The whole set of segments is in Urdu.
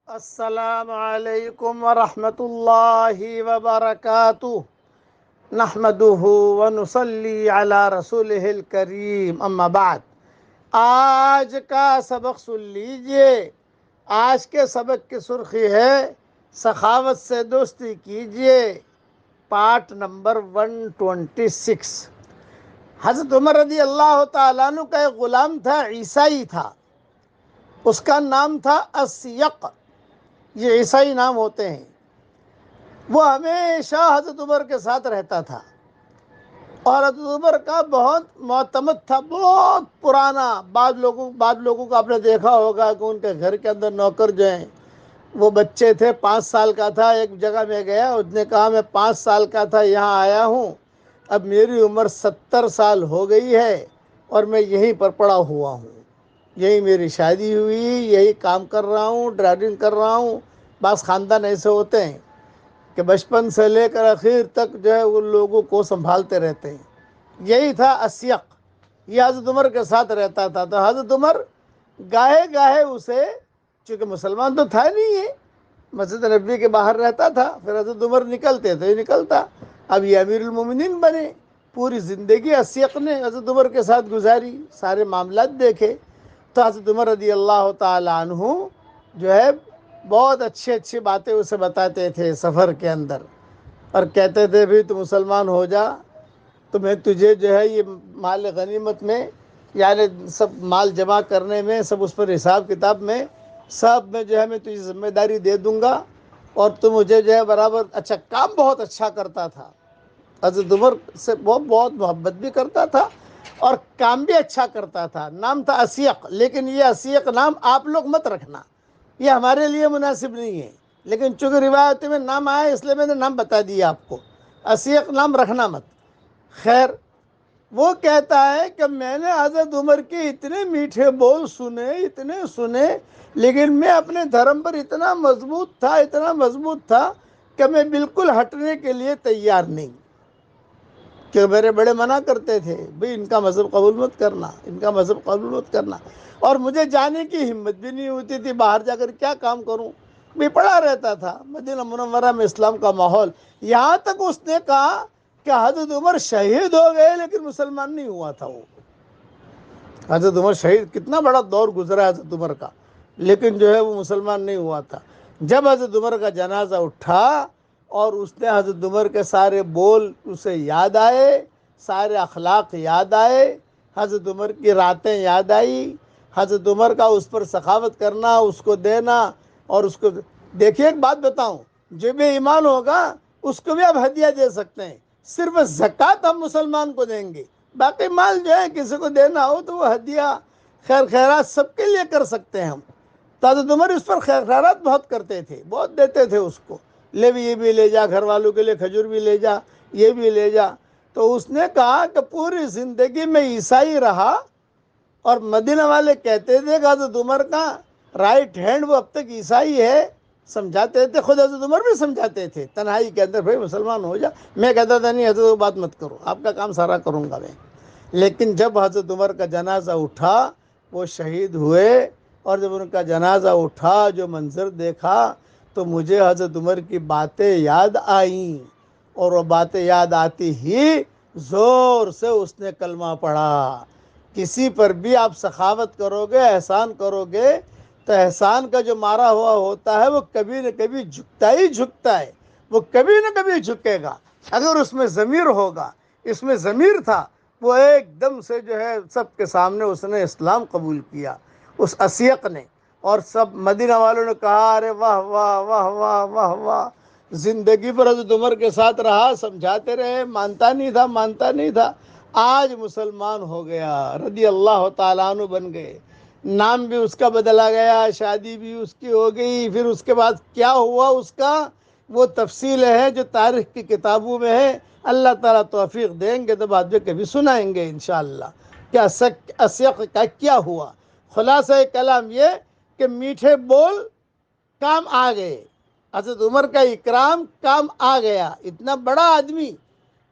السلام علیکم ورحمۃ اللہ وبرکاتہ نحمده ونصلی علی رسولہ الکریم اما بعد۔ آج کا سبق سن لیجئے۔ آج کے سبق کی سرخی ہے سخاوت سے دوستی کیجئے، پارٹ نمبر 126۔ حضرت عمر رضی اللہ تعالیٰ عنہ کا ایک غلام تھا، عیسائی تھا، اس کا نام تھا اسیق۔ یہ عیسائی نام ہوتے ہیں۔ وہ ہمیشہ حضرت عمر کے ساتھ رہتا تھا اور حضرت عمر کا بہت معتمد تھا، بہت پرانا۔ بعض لوگوں کو آپ نے دیکھا ہوگا کہ ان کے گھر کے اندر نوکر جو ہیں وہ بچے تھے، 5 سال کا تھا۔ ایک جگہ میں گیا، اس نے کہا میں 5 سال کا تھا یہاں آیا ہوں، اب میری عمر 70 سال ہو گئی ہے اور میں یہیں پر پڑا ہوا ہوں، یہی میری شادی ہوئی، یہی کام کر رہا ہوں، ڈرائیونگ کر رہا ہوں۔ بعض خاندان ایسے ہوتے ہیں کہ بچپن سے لے کر اخیر تک جو ہے ان لوگوں کو سنبھالتے رہتے ہیں۔ یہی تھا اسیق، یہ حضرت عمر کے ساتھ رہتا تھا۔ تو حضرت عمر گاہے گاہے اسے، چونکہ مسلمان تو تھا نہیں ہے، مسجد نبوی کے باہر رہتا تھا، پھر حضرت عمر نکلتے تو یہ نکلتا۔ اب یہ امیر المومنین بنے۔ پوری زندگی اسیق نے حضرت عمر کے ساتھ گزاری، سارے معاملات دیکھے۔ تو حضرت عمر رضی اللہ تعالیٰ عنہ جو ہے بہت اچھی باتیں اسے بتاتے تھے سفر کے اندر، اور کہتے تھے بھی تو مسلمان ہو جا تو میں تجھے جو ہے یہ مال غنیمت میں، یعنی سب مال جمع کرنے میں، سب اس پر حساب کتاب میں، سب میں جو ہے میں تجھے ذمہ داری دے دوں گا، اور تو مجھے جو ہے برابر اچھا کام بہت اچھا کرتا تھا۔ حضرت عمر سے بہت محبت بھی کرتا تھا اور کام بھی اچھا کرتا تھا۔ نام تھا اسیق، لیکن یہ اسیق نام آپ لوگ مت رکھنا، یہ ہمارے لیے مناسب نہیں ہے، لیکن چونکہ روایت میں نام آیا اس لیے میں نے نام بتا دیا آپ کو۔ اسیق نام رکھنا مت۔ خیر، وہ کہتا ہے کہ میں نے حضرت عمر کے اتنے میٹھے بول سنے، اتنے سنے، لیکن میں اپنے دھرم پر اتنا مضبوط تھا کہ میں بالکل ہٹنے کے لیے تیار نہیں، کہ میرے بڑے منع کرتے تھے بھئی ان کا مذہب قبول مت کرنا، ان کا مذہب قبول مت کرنا، اور مجھے جانے کی ہمت بھی نہیں ہوتی تھی، باہر جا کر کیا کام کروں، میں پڑا رہتا تھا مدینہ منورہ میں اسلام کا ماحول۔ یہاں تک اس نے کہا کہ حضرت عمر شہید ہو گئے لیکن مسلمان نہیں ہوا تھا وہ۔ حضرت عمر شہید، کتنا بڑا دور گزرا ہے حضرت عمر کا، لیکن جو ہے وہ مسلمان نہیں ہوا تھا۔ جب حضرت عمر کا جنازہ اٹھا اور اس نے حضرت عمر کے سارے بول اسے یاد آئے، سارے اخلاق یاد آئے، حضرت عمر کی راتیں یاد آئی، حضرت عمر کا اس پر سخاوت کرنا، اس کو دینا، اور اس کو دیکھیے ایک بات بتاؤں، جو بے ایمان ہوگا اس کو بھی آپ ہدیہ دے سکتے ہیں، صرف زکوٰۃ ہم مسلمان کو دیں گے، باقی مال جو ہے کسی کو دینا ہو تو وہ ہدیہ خیر خیرات سب کے لیے کر سکتے ہیں ہم۔ تو حضرت عمر اس پر خیر خیرات بہت کرتے تھے، بہت دیتے تھے اس کو، لے بھی، یہ بھی لے جا، گھر والوں کے لیے کھجور بھی لے جا، یہ بھی لے جا۔ تو اس نے کہا کہ پوری زندگی میں عیسائی رہا، اور مدینہ والے کہتے تھے کہ حضرت عمر کا رائٹ ہینڈ وہ اب تک عیسائی ہے، سمجھاتے تھے، خود حضرت عمر بھی سمجھاتے تھے تنہائی کے اندر، بھائی مسلمان ہو جا۔ میں کہتا تھا نہیں حضرت وہ بات مت کرو، آپ کا کام سارا کروں گا میں۔ لیکن جب حضرت عمر کا جنازہ اٹھا، وہ شہید ہوئے، اور جب ان کا جنازہ اٹھا، جو منظر دیکھا، تو مجھے حضرت عمر کی باتیں یاد آئیں، اور وہ باتیں یاد آتی ہی زور سے اس نے کلمہ پڑھا۔ کسی پر بھی آپ سخاوت کرو گے، احسان کرو گے، تو احسان کا جو مارا ہوا ہوتا ہے وہ کبھی نہ کبھی جھکتا ہی جھکتا ہے، وہ کبھی نہ کبھی جھکے گا۔ اگر اس میں ضمیر ہوگا، اس میں ضمیر تھا، وہ ایک دم سے جو ہے سب کے سامنے اس نے اسلام قبول کیا، اس اسیق نے، اور سب مدینہ والوں نے کہا ارے واہ واہ واہ واہ واہ واہ، زندگی پر حضرت عمر کے ساتھ رہا، سمجھاتے رہے، مانتا نہیں تھا، آج مسلمان ہو گیا، رضی اللہ تعالیٰ عنہ بن گئے، نام بھی اس کا بدلا گیا، شادی بھی اس کی ہو گئی۔ پھر اس کے بعد کیا ہوا اس کا، وہ تفصیل ہے جو تاریخ کی کتابوں میں ہے، اللہ تعالیٰ توفیق دیں گے تو بعد میں کبھی سنائیں گے انشاءاللہ کہ اسیق کا کیا ہوا۔ خلاصہ کلام یہ کہ میٹھے بول کام آ گئے، حضرت عمر کا اکرام کام آ گیا، اتنا بڑا آدمی،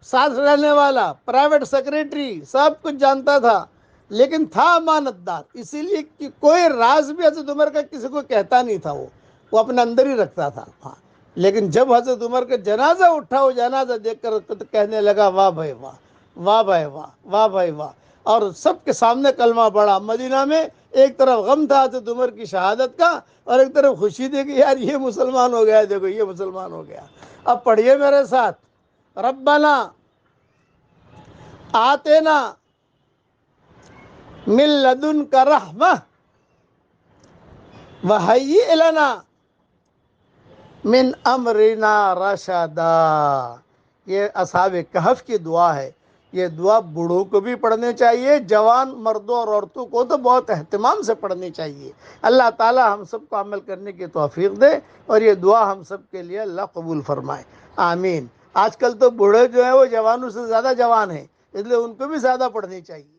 ساتھ رہنے والا، پرائیویٹ سیکریٹری، سب کچھ جانتا تھا، لیکن تھا امانت دار، اسی لیے کہ کوئی راز بھی حضرت عمر کا کسی کو کہتا نہیں تھا وہ، وہ اپنے اندر ہی رکھتا تھا. ہاں لیکن جب حضرت عمر کا جنازہ اٹھا، وہ جنازہ دیکھ کر کہنے لگا واہ بھائی واہ، واہ بھائی واہ، واہ بھائی واہ. اور سب کے سامنے کلمہ پڑھا. مدینہ میں ایک طرف غم تھا حضرت عمر کی شہادت کا، اور ایک طرف خوشی تھی کہ یار یہ مسلمان ہو گیا، دیکھو یہ مسلمان ہو گیا. اب پڑھیے میرے ساتھ، ربنا آتینا من لدنک رحمہ وہیئ لنا من امرنا رشدا. یہ اصحاب کہف کی دعا ہے. یہ دعا بوڑھوں کو بھی پڑھنی چاہیے، جوان مردوں اور عورتوں کو تو بہت اہتمام سے پڑھنی چاہیے. اللہ تعالی ہم سب کو عمل کرنے کی توفیق دے، اور یہ دعا ہم سب کے لیے اللہ قبول فرمائے. آمین. آج کل تو بوڑھے جو ہیں وہ جوانوں سے زیادہ جوان ہیں، اس لیے ان کو بھی زیادہ پڑھنی چاہیے.